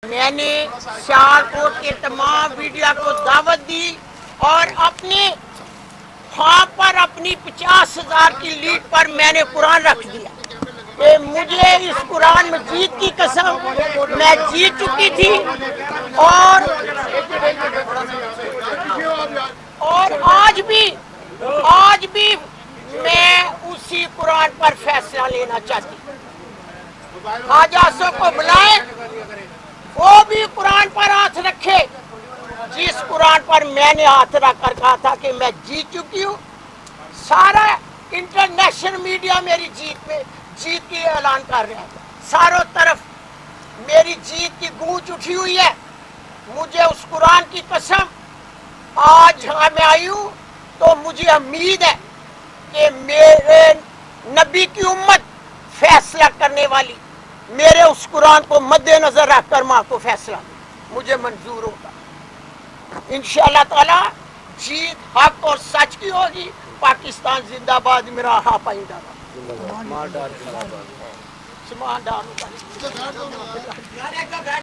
میں نے سیالکوٹ کے تمام میڈیا کو دعوت دی اور اپنے خواب پر اپنی 50,000 کی لیڈ پر میں نے قرآن رکھ دیا کہ مجھے اس قرآن مجید کی قسم میں جیت چکی تھی اور آج بھی میں اسی قرآن پر فیصلہ لینا چاہتی ہوں۔ حاجاسوں کو بلائیں، وہ بھی قرآن پر ہاتھ رکھے جس قرآن پر میں نے ہاتھ رکھ کر کہا تھا کہ میں جیت چکی ہوں۔ سارا انٹرنیشنل میڈیا میری جیت کی اعلان کر رہا ہے، ساروں طرف میری جیت کی گونج اٹھی ہوئی ہے۔ مجھے اس قرآن کی قسم آج یہاں میں آئی ہوں تو مجھے امید ہے کہ میرے نبی کی امت فیصلہ کرنے والی میرے اس قرآن کو مد نظر رکھ کر ماں کو فیصلہ مجھے منظور ہوگا۔ انشاءاللہ تعالی جیت حق اور سچ کی ہوگی۔ پاکستان زندہ باد، میرا ہاں پائندہ باد۔